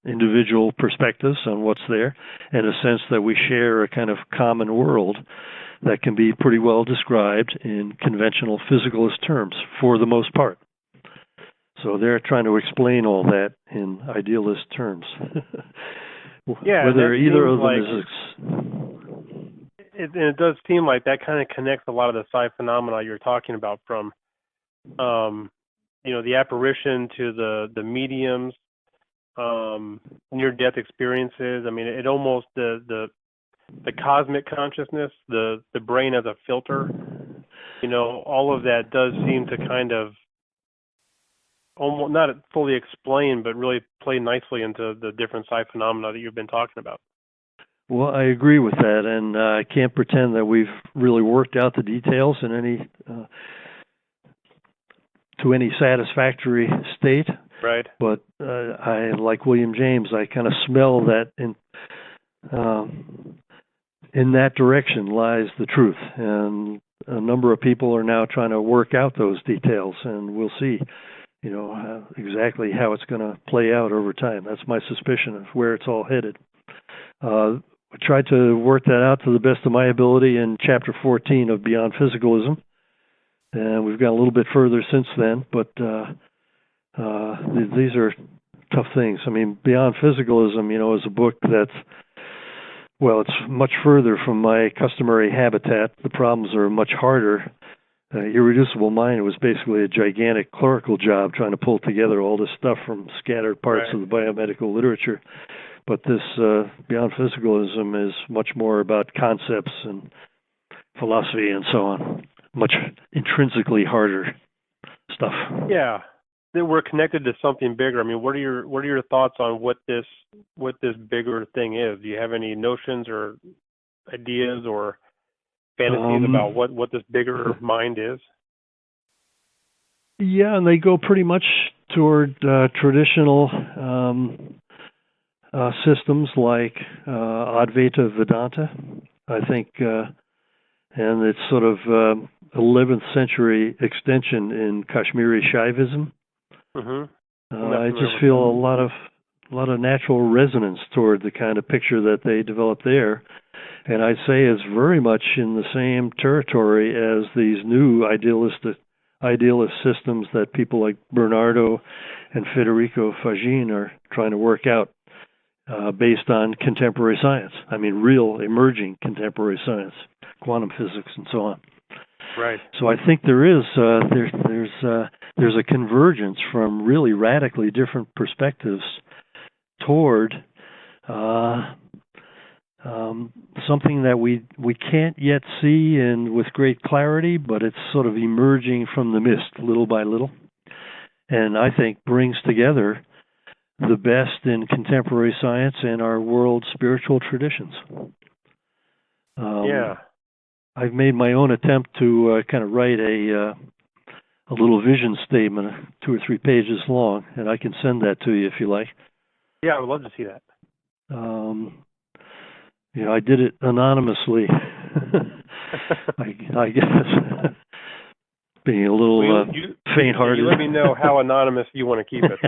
individual perspectives on what's there, and a sense that we share a kind of common world that can be pretty well described in conventional physicalist terms for the most part. So they're trying to explain all that in idealist terms. Whether either of them it does seem like that kind of connects a lot of the psi phenomena you're talking about, from the apparition to the mediums, near-death experiences. I mean, it almost the cosmic consciousness, the brain as a filter. All of that does seem to kind of almost not fully explain, but really play nicely into the different psi phenomena that you've been talking about. Well, I agree with that, and I can't pretend that we've really worked out the details in any to any satisfactory state. Right. But I, like William James, I kind of smell that in that direction lies the truth, and a number of people are now trying to work out those details, and we'll see, exactly how it's going to play out over time. That's my suspicion of where it's all headed. I tried to work that out to the best of my ability in Chapter 14 of Beyond Physicalism, and we've got a little bit further since then, but these are tough things. I mean, Beyond Physicalism, is a book that's, it's much further from my customary habitat. The problems are much harder. Irreducible Mind was basically a gigantic clerical job trying to pull together all this stuff from scattered parts of the biomedical literature. But this Beyond Physicalism is much more about concepts and philosophy and so on. Much intrinsically harder stuff. Yeah, that we're connected to something bigger. I mean, what are your thoughts on what this bigger thing is? Do you have any notions or ideas or fantasies about what this bigger mind is? Yeah, and they go pretty much toward traditional systems like Advaita Vedanta, I think, and it's sort of 11th century extension in Kashmiri Shaivism. I just feel a lot of natural resonance toward the kind of picture that they developed there, and I'd say it's very much in the same territory as these new idealist systems that people like Bernardo and Federico Fagin are trying to work out based on contemporary science. I mean, real emerging contemporary science, quantum physics, and so on. Right. So I think there is there's a convergence from really radically different perspectives toward something that we can't yet see and with great clarity, but it's sort of emerging from the mist little by little, and I think brings together the best in contemporary science and our world's spiritual traditions. I've made my own attempt to kind of write a little vision statement, 2 or 3 pages long, and I can send that to you if you like. Yeah, I would love to see that. I did it anonymously. I guess being a little faint-hearted. You let me know how anonymous you want to keep it.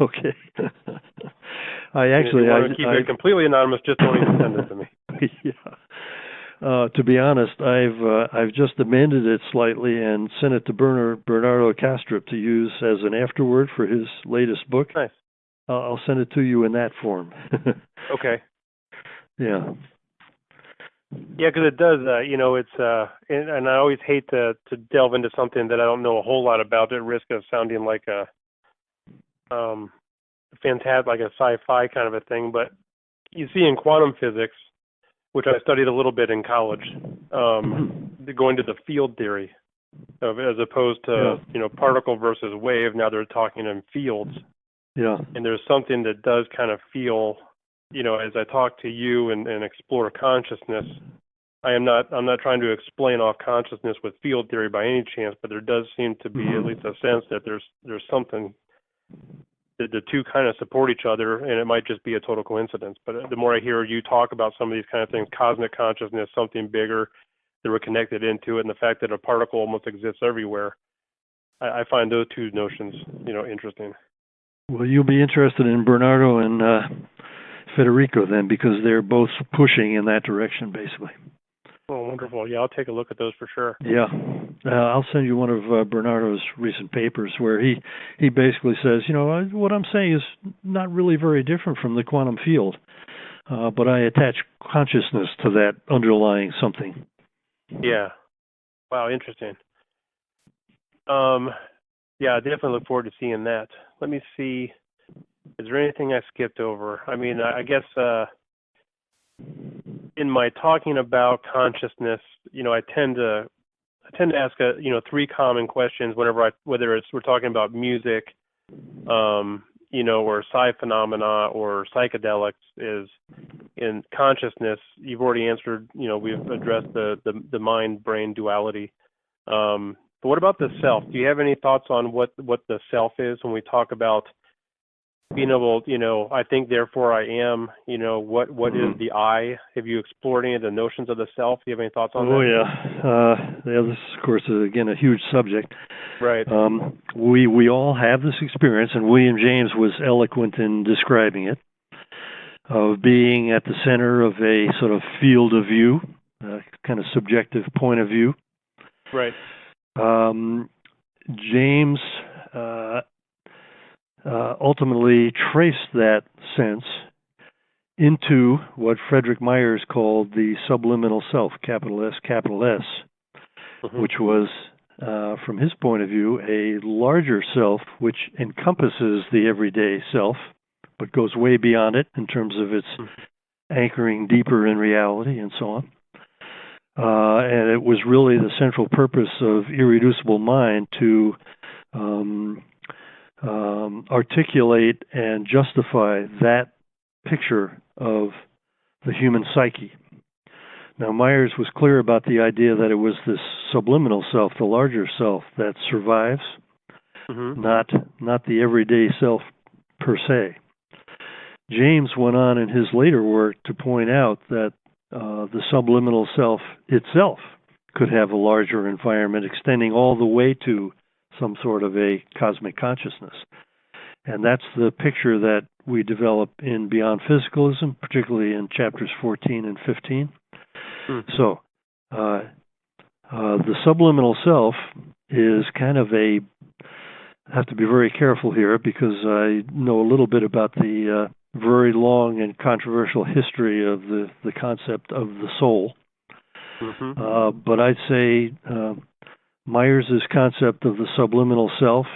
Okay. If you want to keep it completely anonymous, just don't even send it to me. Yeah. to be honest, I've just amended it slightly and sent it to Bernardo Castrop to use as an afterword for his latest book. Nice. I'll send it to you in that form. Okay. Yeah. Yeah, because it does. It's and I always hate to delve into something that I don't know a whole lot about, at risk of sounding like a fantastic, like a sci-fi kind of a thing. But you see in quantum physics, which I studied a little bit in college, going to the field theory of, as opposed to particle versus wave. Now they're talking in fields. Yeah. And there's something that does kind of feel, as I talk to you and explore consciousness, I'm not trying to explain off consciousness with field theory by any chance, but there does seem to be at least a sense that there's something that the two kind of support each other, and it might just be a total coincidence. But the more I hear you talk about some of these kind of things, cosmic consciousness, something bigger that we're connected into, and the fact that a particle almost exists everywhere, I find those two notions, interesting. Well, you'll be interested in Bernardo and Federico then, because they're both pushing in that direction, basically. Oh, wonderful. Yeah, I'll take a look at those for sure. Yeah. I'll send you one of Bernardo's recent papers where he basically says, what I'm saying is not really very different from the quantum field, but I attach consciousness to that underlying something. Yeah. Wow, interesting. Yeah, I definitely look forward to seeing that. Let me see. Is there anything I skipped over? I mean, I guess in my talking about consciousness, I tend to ask three common questions whether we're talking about music, or psi phenomena or psychedelics. Is in consciousness. You've already answered. We've addressed the mind-brain duality. But what about the self? Do you have any thoughts on what the self is when we talk about being able, I think, therefore I am, what is the I? Have you explored any of the notions of the self? Do you have any thoughts on that? Oh, yeah. This, of course, is, again, a huge subject. Right. We all have this experience, and William James was eloquent in describing it, of being at the center of a sort of field of view, kind of subjective point of view. Right. James ultimately traced that sense into what Frederick Myers called the subliminal self, capital S, capital S, which was, from his point of view, a larger self which encompasses the everyday self, but goes way beyond it in terms of its anchoring deeper in reality and so on. And it was really the central purpose of Irreducible Mind to articulate and justify that picture of the human psyche. Now, Myers was clear about the idea that it was this subliminal self, the larger self, that survives, not the everyday self per se. James went on in his later work to point out that the subliminal self itself could have a larger environment extending all the way to some sort of a cosmic consciousness. And that's the picture that we develop in Beyond Physicalism, particularly in chapters 14 and 15. So, the subliminal self is kind of I have to be very careful here because I know a little bit about the very long and controversial history of the concept of the soul. But I'd say Myers' concept of the subliminal self,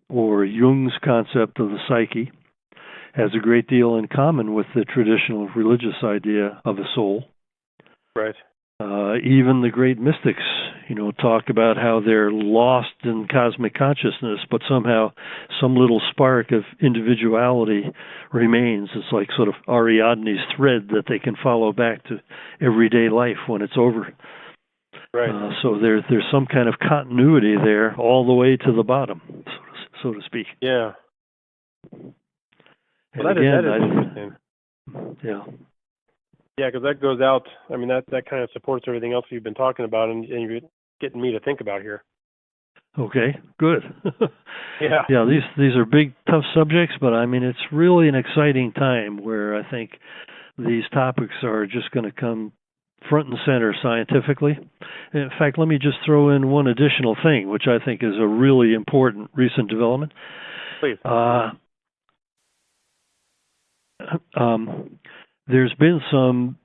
or Jung's concept of the psyche, has a great deal in common with the traditional religious idea of a soul. Right. Even the great mystics, talk about how they're lost in cosmic consciousness, but somehow some little spark of individuality remains. It's like sort of Ariadne's thread that they can follow back to everyday life when it's over. Right. So there's some kind of continuity there all the way to the bottom, so to speak. Yeah. And that again, is interesting. Yeah. Yeah, because that goes out. I mean, that kind of supports everything else you've been talking about, and you're getting me to think about here. Okay, good. Yeah. Yeah, these are big, tough subjects, but I mean, it's really an exciting time where I think these topics are just going to come front and center scientifically. In fact, let me just throw in one additional thing, which I think is a really important recent development. Please. There's been some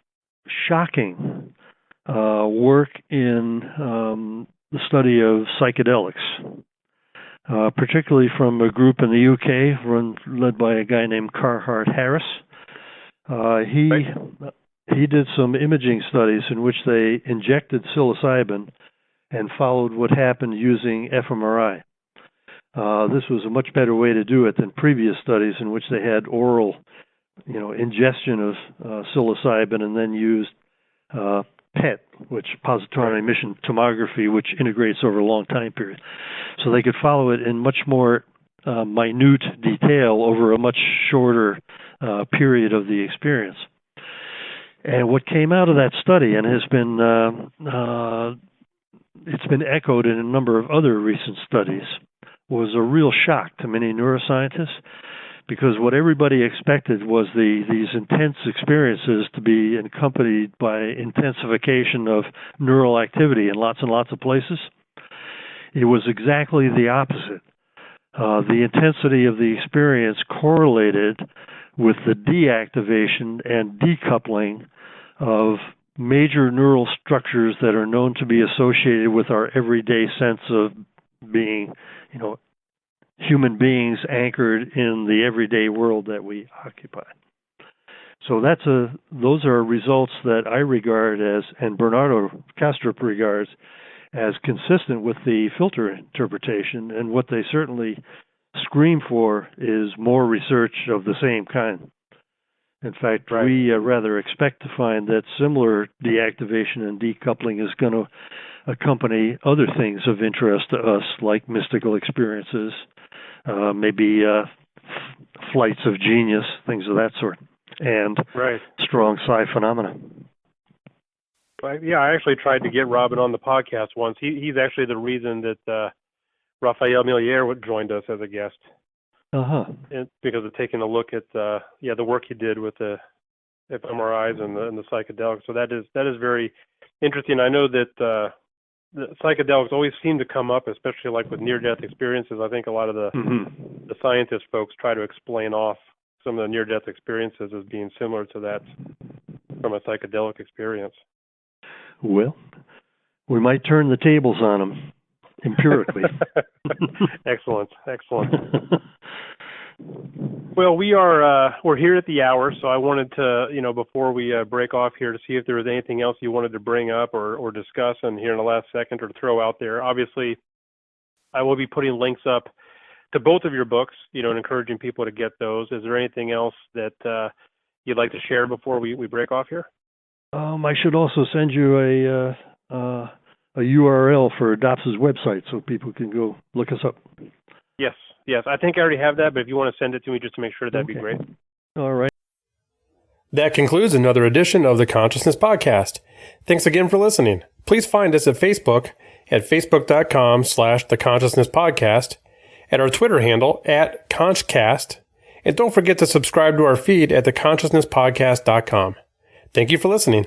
shocking work in the study of psychedelics, particularly from a group in the UK led by a guy named Carhart Harris. He did some imaging studies in which they injected psilocybin and followed what happened using fMRI. This was a much better way to do it than previous studies in which they had oral, ingestion of psilocybin and then used PET, which positron emission tomography, which integrates over a long time period. So they could follow it in much more minute detail over a much shorter period of the experience. And what came out of that study, and has been it's been echoed in a number of other recent studies, was a real shock to many neuroscientists, because what everybody expected was these intense experiences to be accompanied by intensification of neural activity in lots and lots of places. It was exactly the opposite. The intensity of the experience correlated with the deactivation and decoupling of major neural structures that are known to be associated with our everyday sense of being, human beings anchored in the everyday world that we occupy. So those are results that I regard as, and Bernardo Kastrup regards, as consistent with the filter interpretation, and what they certainly scream for is more research of the same kind. In fact, we rather expect to find that similar deactivation and decoupling is going to accompany other things of interest to us, like mystical experiences, maybe flights of genius, things of that sort, and strong psi phenomena. Yeah, I actually tried to get Robin on the podcast once. He's actually the reason that Raphael Milliere joined us as a guest. Because of taking a look at the work he did with the fMRIs and the psychedelics. So that is very interesting. I know that the psychedelics always seem to come up, especially like with near-death experiences. I think a lot of the scientist folks try to explain off some of the near-death experiences as being similar to that from a psychedelic experience. Well, we might turn the tables on them empirically. Excellent. Well, we're here at the hour, so I wanted to, before we break off here, to see if there was anything else you wanted to bring up or discuss and here in the last second, or throw out there. Obviously, I will be putting links up to both of your books, and encouraging people to get those. Is there anything else that you'd like to share before we break off here? I should also send you a URL for DOPS's website so people can go look us up. Yes. I think I already have that, but if you want to send it to me just to make sure, that'd be great. All right. That concludes another edition of the Consciousness Podcast. Thanks again for listening. Please find us at Facebook at facebook.com/The Consciousness Podcast, at our Twitter handle at Conchcast, and don't forget to subscribe to our feed at theconsciousnesspodcast.com. Thank you for listening.